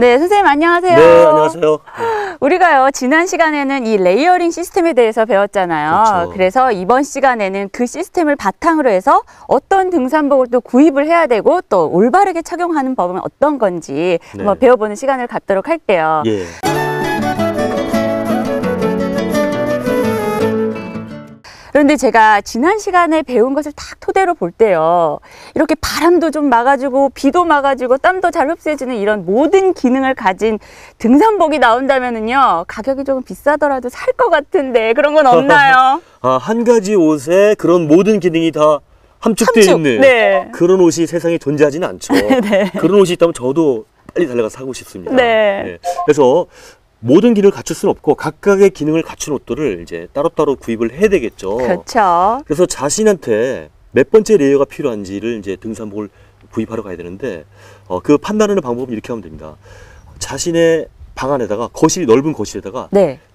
네, 선생님 안녕하세요. 네, 안녕하세요. 우리가요, 지난 시간에는 이 레이어링 시스템에 대해서 배웠잖아요. 그렇죠. 그래서 이번 시간에는 그 시스템을 바탕으로 해서 어떤 등산복을 또 구입을 해야 되고 또 올바르게 착용하는 법은 어떤 건지 한번 배워보는 시간을 갖도록 할게요. 예. 그런데 제가 지난 시간에 배운 것을 딱 토대로 볼 때요, 이렇게 바람도 좀 막아주고 비도 막아주고 땀도 잘 흡수해주는 이런 모든 기능을 가진 등산복이 나온다면은요, 가격이 조금 비싸더라도 살 것 같은데 그런 건 없나요? 한 가지 옷에 그런 모든 기능이 다 함축되어 있는 그런 옷이 세상에 존재하지는 않죠. 그런 옷이 있다면 저도 빨리 달려가서 사고 싶습니다. 그래서 모든 기능을 갖출 수는 없고 각각의 기능을 갖춘 옷들을 이제 따로따로 구입을 해야 되겠죠. 그렇죠. 그래서 자신한테 몇 번째 레이어가 필요한지를 이제 등산복을 구입하러 가야 되는데, 그 판단하는 방법은 이렇게 하면 됩니다. 자신의 방 안에다가 넓은 거실에다가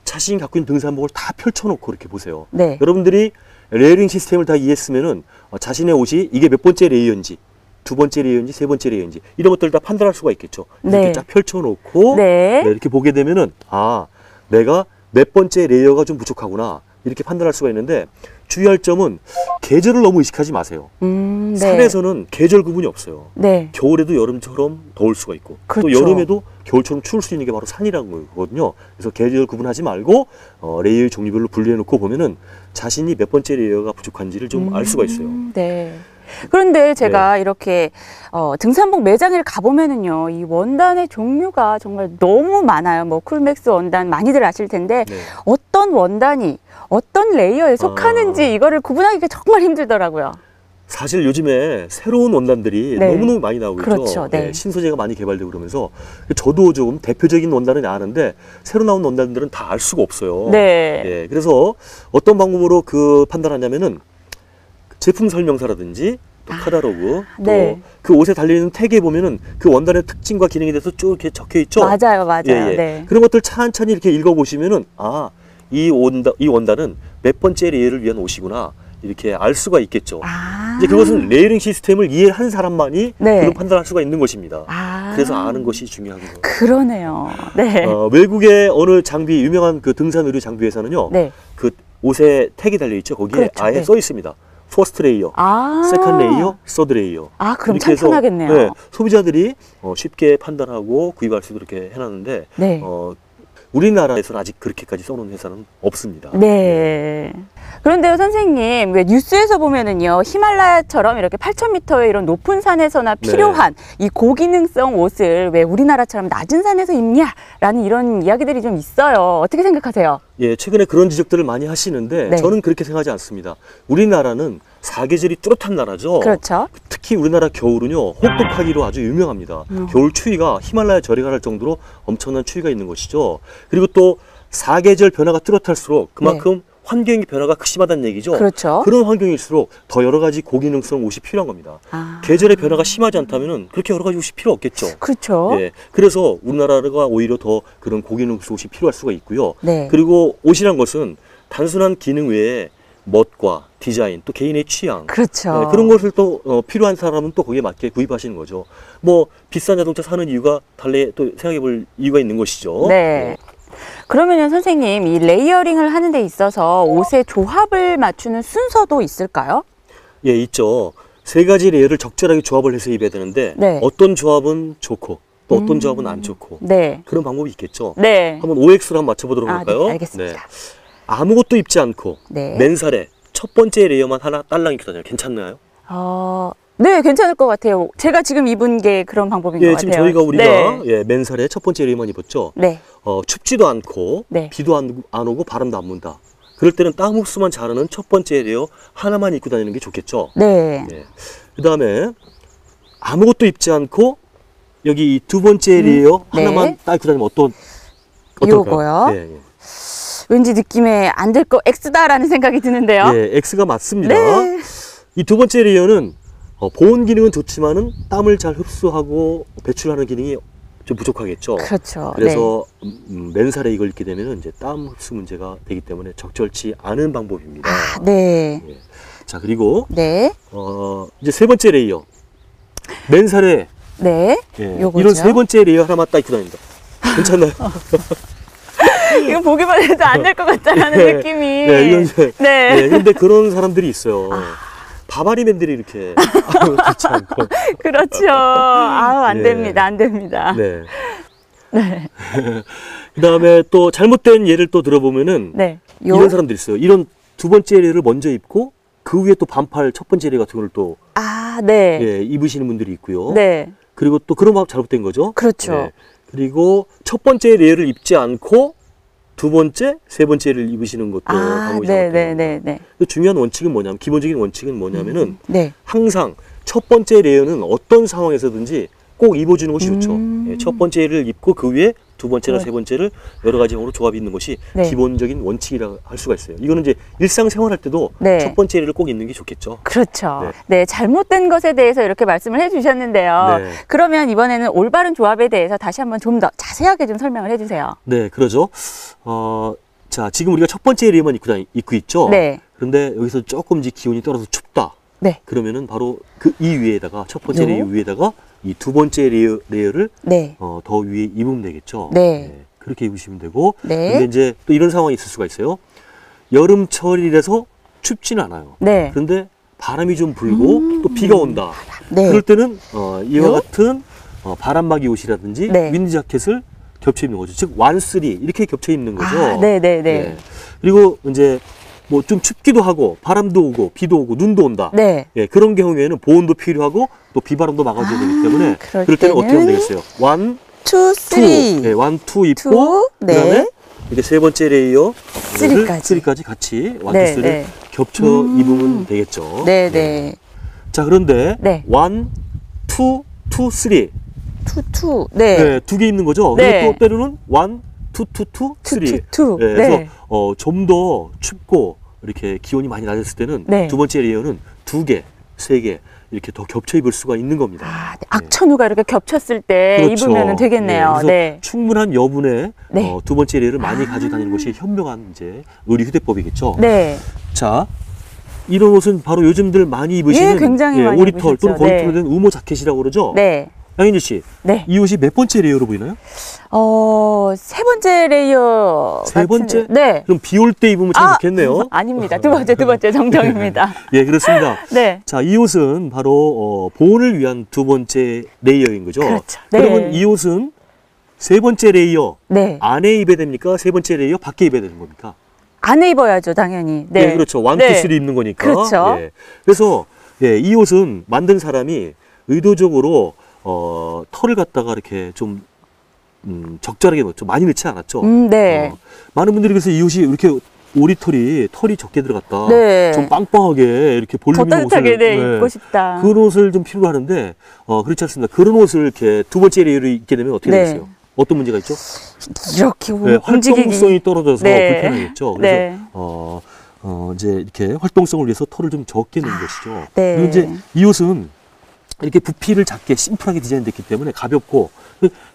자신이 갖고 있는 등산복을 다 펼쳐놓고 이렇게 보세요. 여러분들이 레이어링 시스템을 다 이해했으면은 자신의 옷이 이게 몇 번째 레이어인지, 두 번째 레이어인지, 세 번째 레이어인지 이런 것들을 다 판단할 수가 있겠죠. 이렇게 쫙 펼쳐놓고 이렇게 보게 되면은 내가 몇 번째 레이어가 좀 부족하구나 이렇게 판단할 수가 있는데, 주의할 점은 계절을 너무 의식하지 마세요. 산에서는 계절 구분이 없어요. 겨울에도 여름처럼 더울 수가 있고 또 여름에도 겨울처럼 추울 수 있는 게 바로 산이라는 거거든요. 그래서 계절 구분하지 말고 레이어의 종류별로 분리해 놓고 보면은 자신이 몇 번째 레이어가 부족한지를 좀 알 수가 있어요. 그런데 제가 이렇게 등산복 매장을 가보면은요, 이 원단의 종류가 정말 너무 많아요. 뭐 쿨맥스 원단 많이들 아실 텐데 어떤 원단이 어떤 레이어에 속하는지 이거를 구분하기가 정말 힘들더라고요. 사실 요즘에 새로운 원단들이 너무너무 많이 나오고 있죠. 신소재가 많이 개발되고 그러면서 저도 좀 대표적인 원단은 아는데 새로 나온 원단들은 다 알 수가 없어요. 그래서 어떤 방법으로 판단하냐면은 제품 설명서라든지 또 카탈로그, 또 그 옷에 달려있는 태그에 보면은 그 원단의 특징과 기능에 대해서 쭉 이렇게 적혀 있죠. 맞아요. 그런 것들 천천히 이렇게 읽어보시면은 이 원단은 몇 번째 레이어를 위한 옷이구나 이렇게 알 수가 있겠죠. 이제 그것은 레이어링 시스템을 이해한 사람만이 그런 판단할 수가 있는 것입니다. 그래서 아는 것이 중요한 거예요. 그러네요. 외국의 어느 유명한 그 등산 의류 장비 회사는요, 그 옷에 태그 달려 있죠. 거기에 아예 써 있습니다. 퍼스트 레이어, 세컨드 레이어, 서드 레이어. 그럼 참 편하겠네요. 소비자들이 쉽게 판단하고 구입할 수 있도록 이렇게 해놨는데, 우리나라에서는 아직 그렇게까지 써놓은 회사는 없습니다. 그런데요, 선생님, 왜 뉴스에서 보면은요, 히말라야처럼 이렇게 8,000m의 이런 높은 산에서나 필요한 이 고기능성 옷을 왜 우리나라처럼 낮은 산에서 입냐라는 이런 이야기들이 좀 있어요. 어떻게 생각하세요? 최근에 그런 지적들을 많이 하시는데 저는 그렇게 생각하지 않습니다. 우리나라는 사계절이 뚜렷한 나라죠. 특히 우리나라 겨울은요, 혹독하기로 아주 유명합니다. 겨울 추위가 히말라야 절에 갈 정도로 엄청난 추위가 있는 것이죠. 그리고 또 사계절 변화가 뚜렷할수록 그만큼 환경의 변화가 극심하다는 얘기죠. 그런 환경일수록 더 여러 가지 고기능성 옷이 필요한 겁니다. 계절의 변화가 심하지 않다면 그렇게 여러 가지 옷이 필요 없겠죠. 그래서 우리나라가 오히려 더 그런 고기능성 옷이 필요할 수가 있고요. 그리고 옷이란 것은 단순한 기능 외에 멋과 디자인, 또 개인의 취향, 그런 것을 또 필요한 사람은 또 거기에 맞게 구입하시는 거죠. 뭐 비싼 자동차 사는 이유가 달리 또 생각해 볼 이유가 있는 것이죠. 그러면은 선생님, 이 레이어링을 하는 데 있어서 옷의 조합을 맞추는 순서도 있을까요? 있죠. 세 가지 레이어를 적절하게 조합을 해서 입어야 되는데 어떤 조합은 좋고 또 어떤 조합은 안 좋고 그런 방법이 있겠죠. 한번 OX로 한번 맞춰보도록 할까요? 알겠습니다. 아무것도 입지 않고 맨살에 첫 번째 레이어만 하나 딸랑 입고 다녀요. 괜찮나요? 괜찮을 것 같아요. 제가 지금 입은 게 그런 방법인 것 같아요. 지금 우리가 맨살에 첫 번째 레이어만 입었죠. 춥지도 않고 비도 안 오고 바람도 안 분다. 그럴 때는 땀 흡수만 잘하는 첫 번째 레이어 하나만 입고 다니는 게 좋겠죠. 그 다음에 아무것도 입지 않고 여기 이 두 번째 레이어 하나만 딱 입고 다니면 어떨까요? 왠지 느낌에 안 될 거 X다라는 생각이 드는데요. X가 맞습니다. 이 두 번째 레이어는 보온 기능은 좋지만은 땀을 잘 흡수하고 배출하는 기능이 좀 부족하겠죠. 그래서 맨살에 이걸 입게 되면 이제 땀 흡수 문제가 되기 때문에 적절치 않은 방법입니다. 자, 그리고 이제 세 번째 레이어, 맨살에 네. 예, 요거죠. 이런 세 번째 레이어 하나만 딱 입고 다닙니다. 괜찮나요? 이거 보기만 해도 안 될 것 같다라는 네. 느낌이. 네, 이건 이제. 네. 네, 근데 그런 사람들이 있어요. 바바리맨들이 이렇게. 그렇지 않고. 그렇죠. 아우, 안 네. 됩니다. 안 됩니다. 네. 네. 그 다음에 또 잘못된 예를 또 들어보면은. 네. 이런 사람들이 있어요. 이런 두 번째 레이어를 먼저 입고 그 위에 또 반팔 첫 번째 레이어 같은 걸 또 아, 네. 예, 입으시는 분들이 있고요. 네. 그리고 또 그런 마음 잘못된 거죠. 그렇죠. 네. 그리고 첫 번째 레이어를 입지 않고 두 번째, 세 번째를 입으시는 것도 방법이 잘못된 네네네. 겁니다. 중요한 원칙은 뭐냐면, 기본적인 원칙은 뭐냐면은 네. 항상 첫 번째 레이어는 어떤 상황에서든지 꼭 입어주는 것이 좋죠. 예, 첫 번째를 입고 그 위에 두 번째나 세 번째를 여러 가지 형으로 조합이 있는 것이 네. 기본적인 원칙이라 할 수가 있어요. 이거는 이제 일상생활 할 때도 네. 첫 번째를 꼭 입는 게 좋겠죠. 그렇죠. 네. 잘못된 것에 대해서 이렇게 말씀을 해주셨는데요. 네. 그러면 이번에는 올바른 조합에 대해서 다시 한번 좀 더 자세하게 좀 설명을 해주세요. 네, 그러죠. 자, 지금 우리가 첫 번째 레이어만 입고 있죠. 네. 그런데 여기서 조금 이제 기온이 떨어져서 춥다. 네. 그러면은 바로 그 이 위에다가 첫 번째 요? 레이어 위에다가 이 두 번째 레이어를 네. 더 위에 입으면 되겠죠. 네. 그렇게 입으시면 되고. 네. 근데 이제 또 이런 상황이 있을 수가 있어요. 여름철이라서 춥지는 않아요. 네. 그런데 바람이 좀 불고 또 비가 온다. 네. 그럴 때는 이와 요? 같은 바람막이 옷이라든지 네. 윈드 자켓을 겹쳐 입는 거죠. 즉 완쓰리 이렇게 겹쳐 입는 거죠. 아, 네네네. 그리고 이제 뭐 좀 춥기도 하고 바람도 오고 비도 오고 눈도 온다. 네. 예, 그런 경우에는 보온도 필요하고 또 비바람도 막아줘야 되기 때문에 그럴 때는 어떻게 하면 되겠어요? 원, 투, 투, 쓰리. 예, 원, 투 입고 투, 네. 그다음에 이렇게 세 번째 레이어 쓰리까지. 같이 원, 네, 투, 쓰리를 네. 겹쳐 입으면 되겠죠. 네네. 자, 그런데 네. 원, 투, 투, 쓰리 투. 네. 네, 두 개 입는 거죠. 네. 그리고 또 때로는 원, 투, 쓰리. 투. 네, 네. 그래서 좀 더 춥고 이렇게 기온이 많이 낮았을 때는 네. 두 번째 레이어는 두 개, 세 개 이렇게 더 겹쳐 입을 수가 있는 겁니다. 아, 네. 악천후가 이렇게 겹쳤을 때 그렇죠. 입으면 되겠네요. 그래서 네. 충분한 여분의 네. 두 번째 레이어를 많이 가지고 다니는 것이 현명한 이제 의리 휴대법이겠죠. 네. 자, 이런 옷은 바로 요즘들 많이 입으시는 예, 굉장히 많이 오리털 또는 입으셨죠. 네. 거리털로 된 우모 자켓이라고 그러죠. 네. 양인지 씨, 네. 이 옷이 몇 번째 레이어로 보이나요? 세 번째 레이어. 세 번째? 네. 그럼 비 올 때 입으면 참 좋겠네요. 아닙니다. 두 번째 정정입니다. 예, 그렇습니다. 네. 자, 이 옷은 바로 보온을 위한 두 번째 레이어인 거죠. 그렇죠. 네. 그러면 이 옷은 세 번째 레이어 네. 안에 입어야 됩니까? 세 번째 레이어 밖에 입어야 되는 겁니까? 안에 입어야죠, 당연히. 네. 네, 그렇죠. 원, 네. 투, 쓰리 입는 거니까. 그렇죠. 예. 그래서 이 옷은 만든 사람이 의도적으로 털을 갖다가 이렇게 좀 적절하게 넣었죠. 많이 넣지 않았죠. 네. 많은 분들이 그래서 이 옷이 이렇게 털이 적게 들어갔다. 네. 좀 빵빵하게 이렇게 볼륨 더 있는 따뜻하게 옷을 입고 싶다. 그런 옷을 좀 필요로 하는데 그렇지 않습니다. 그런 옷을 이렇게 두 번째 레이어를 입게 되면 어떻게 네. 되겠어요? 어떤 문제가 있죠? 이렇게 네, 움직이기. 활동성이 떨어져서 네. 불편하겠죠. 그래서 네. 이제 이렇게 활동성을 위해서 털을 좀 적게 넣은 것이죠. 네. 그리고 이제 이 옷은 이렇게 부피를 작게 심플하게 디자인됐기 때문에 가볍고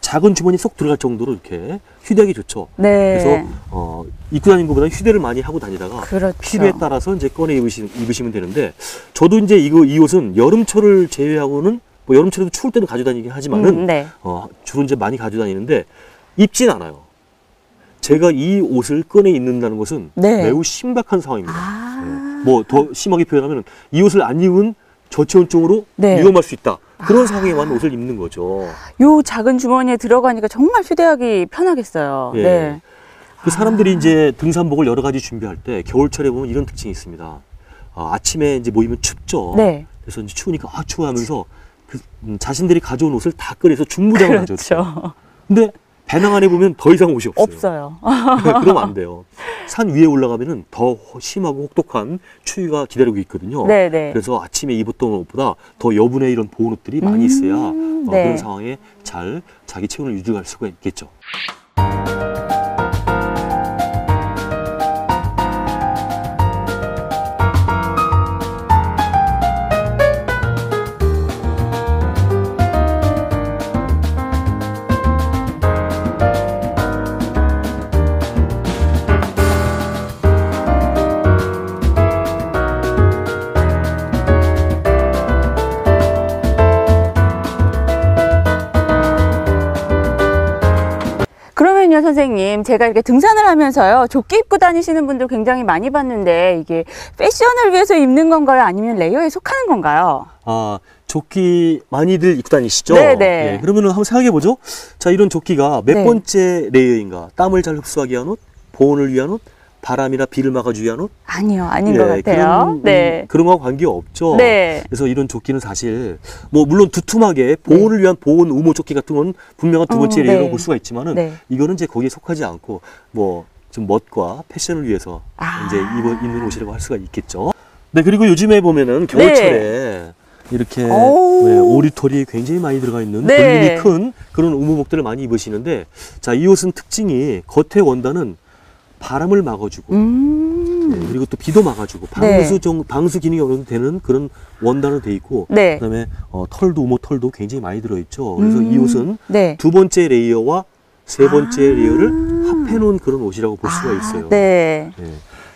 작은 주머니 쏙 들어갈 정도로 이렇게 휴대하기 좋죠. 네. 그래서 입고 다니는 것보다 휴대를 많이 하고 다니다가 그렇죠. 필요에 따라서 이제 꺼내 입으시면 되는데 저도 이제 이 옷은 여름철을 제외하고는 뭐 여름철에도 추울 때는 가지고 다니긴 하지만은 네. 주로 이제 많이 가지고 다니는데 입진 않아요. 제가 이 옷을 꺼내 입는다는 것은 네. 매우 심각한 상황입니다. 아. 뭐 더 심하게 표현하면 이 옷을 안 입은 저체온증으로 네. 위험할 수 있다. 그런 상황에만 옷을 입는 거죠. 요 작은 주머니에 들어가니까 정말 휴대하기 편하겠어요. 예. 네. 그 사람들이 이제 등산복을 여러 가지 준비할 때 겨울철에 보면 이런 특징이 있습니다. 아침에 이제 모이면 춥죠. 네. 그래서 이제 추우니까 추워 하면서 자신들이 가져온 옷을 다 꺼내서 중무장을 하죠. 그렇죠. 근데 배낭 안에 보면 더 이상 옷이 없어요. 없어요. 그러면 안 돼요. 산 위에 올라가면은 더 심하고 혹독한 추위가 기다리고 있거든요. 네네. 그래서 아침에 입었던 옷보다 더 여분의 이런 보온 옷들이 많이 있어야 네. 그런 상황에 잘 자기 체온을 유지할 수가 있겠죠. 선생님, 제가 이렇게 등산을 하면서요, 조끼 입고 다니시는 분들 굉장히 많이 봤는데, 이게 패션을 위해서 입는 건가요? 아니면 레이어에 속하는 건가요? 아, 조끼 많이들 입고 다니시죠? 네네. 예, 그러면은 한번 생각해보죠. 자, 이런 조끼가 몇 네. 번째 레이어인가? 땀을 잘 흡수하게 한 옷, 보온을 위한 옷, 바람이나 비를 막아주기 위한 옷? 아니요, 아닌 것 같아요. 그런 거와 관계 없죠. 네. 그래서 이런 조끼는 사실 뭐 물론 두툼하게 보온을 위한 보온 우모 조끼 같은 건 분명한 두 번째 레이어로 볼 수가 있지만은 이거는 이제 거기에 속하지 않고 뭐 좀 멋과 패션을 위해서 이제 입는 옷이라고 할 수가 있겠죠. 네, 그리고 요즘에 보면은 겨울철에 이렇게 오리털이 굉장히 많이 들어가 있는 볼륨이 큰 그런 우무복들을 많이 입으시는데, 자, 이 옷은 특징이 겉에 원단은 바람을 막아주고 그리고 또 비도 막아주고 방수 기능이 어느 정도 되는 그런 원단으로 돼 있고 그다음에 털도 우모 털도 굉장히 많이 들어있죠. 그래서 이 옷은 두 번째 레이어와 세 번째 레이어를 합해 놓은 그런 옷이라고 볼 수가 있어요.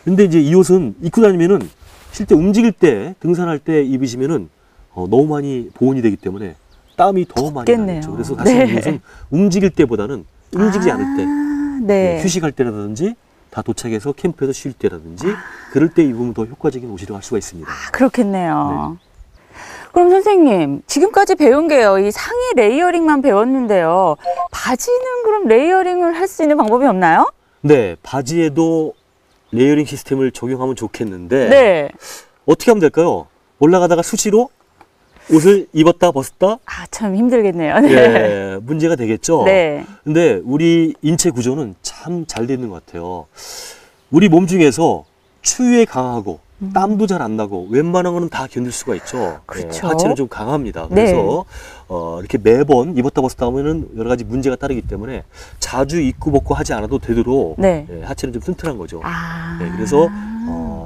근데 이제 이 옷은 입고 다니면은 실제 움직일 때 등산할 때 입으시면은 너무 많이 보온이 되기 때문에 땀이 더 많이 나겠죠. 그래서 사실 이 옷은 움직일 때보다는 움직이지 않을 때 휴식할 때라든지 다 도착해서 캠프에서 쉴 때라든지 그럴 때 입으면 더 효과적인 옷이라고 할 수가 있습니다. 그렇겠네요. 그럼 선생님, 지금까지 배운 게요, 이 상의 레이어링만 배웠는데요, 바지는 그럼 레이어링을 할 수 있는 방법이 없나요? 네, 바지에도 레이어링 시스템을 적용하면 좋겠는데 어떻게 하면 될까요? 올라가다가 수시로 옷을 입었다 벗었다? 참 힘들겠네요. 예, 문제가 되겠죠. 근데 우리 인체 구조는 참 잘 되어 있는 것 같아요. 우리 몸 중에서 추위에 강하고 땀도 잘 안 나고 웬만한 거는 다 견딜 수가 있죠. 그렇죠. 하체는 좀 강합니다. 그래서 이렇게 매번 입었다 벗었다 하면은 여러 가지 문제가 따르기 때문에 자주 입고 벗고 하지 않아도 되도록 하체는 좀 튼튼한 거죠. 그래서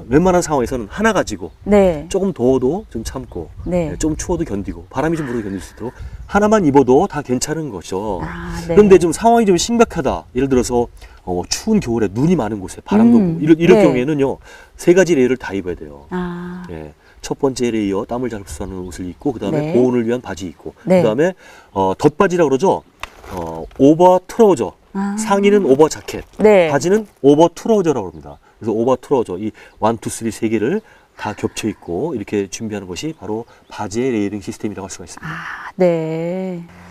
웬만한 상황에서는 하나 가지고 조금 더워도 좀 참고 좀 추워도 견디고 바람이 좀 불어도 견딜 수 있도록 하나만 입어도 다 괜찮은 거죠. 그런데 좀 상황이 좀 심각하다. 예를 들어서 추운 겨울에 눈이 많은 곳에 바람도 불고 이럴 경우에는요, 세 가지 레이어를 다 입어야 돼요. 첫 번째 레이어 땀을 잘 흡수하는 옷을 입고, 그 다음에 보온을 위한 바지 입고, 그 다음에 덧바지라고 그러죠. 오버 트라우저, 상의는 오버 자켓, 바지는 오버 트라우저라고 합니다. 그래서 오버 트라우저 이 1, 2, 3 세 개를 다 겹쳐 입고 이렇게 준비하는 것이 바로 바지의 레이어링 시스템이라고 할 수가 있습니다.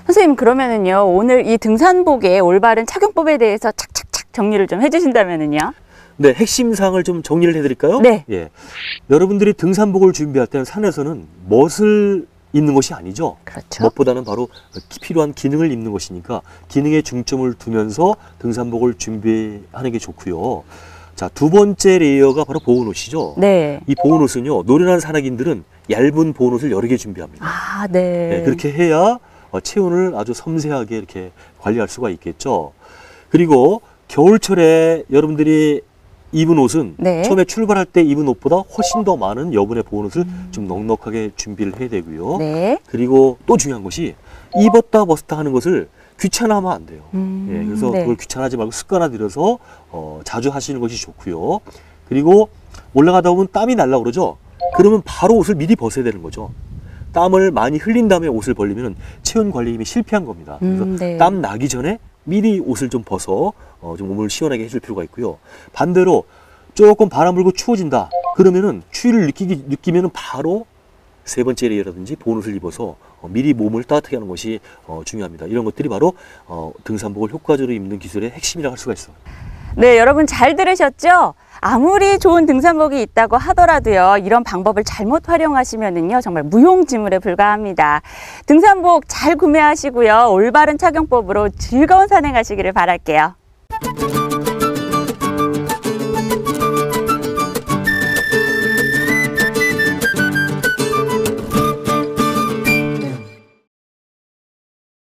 선생님, 그러면은요, 오늘 이 등산복의 올바른 착용법에 대해서 착착착 정리를 좀 해주신다면은요? 네, 핵심 사항을 좀 정리를 해드릴까요? 예. 여러분들이 등산복을 준비할 때는 산에서는 멋을 입는 것이 아니죠. 무엇보다는 바로 필요한 기능을 입는 것이니까 기능에 중점을 두면서 등산복을 준비하는 게 좋고요. 자, 두 번째 레이어가 바로 보온옷이죠. 이 보온옷은요, 노련한 산악인들은 얇은 보온옷을 여러 개 준비합니다. 그렇게 해야 체온을 아주 섬세하게 이렇게 관리할 수가 있겠죠. 그리고 겨울철에 여러분들이 입은 옷은 처음에 출발할 때 입은 옷보다 훨씬 더 많은 여분의 보온옷을 좀 넉넉하게 준비를 해야 되고요. 그리고 또 중요한 것이 입었다 벗었다 하는 것을 귀찮아하면 안 돼요. 그래서 그걸 귀찮아하지 말고 습관화들여서 자주 하시는 것이 좋고요. 그리고 올라가다 보면 땀이 날라 그러죠. 그러면 바로 옷을 미리 벗어야 되는 거죠. 땀을 많이 흘린 다음에 옷을 벌리면 체온 관리에 이미 실패한 겁니다. 그래서 땀 나기 전에 미리 옷을 좀 벗어 좀 몸을 시원하게 해줄 필요가 있고요. 반대로 조금 바람 불고 추워진다. 그러면은 추위를 느끼면은 바로 세 번째 레이어라든지 보온옷을 입어서 미리 몸을 따뜻하게 하는 것이 중요합니다. 이런 것들이 바로 등산복을 효과적으로 입는 기술의 핵심이라고 할 수가 있어요. 여러분 잘 들으셨죠? 아무리 좋은 등산복이 있다고 하더라도요, 이런 방법을 잘못 활용하시면은요, 정말 무용지물에 불과합니다. 등산복 잘 구매하시고요, 올바른 착용법으로 즐거운 산행하시기를 바랄게요.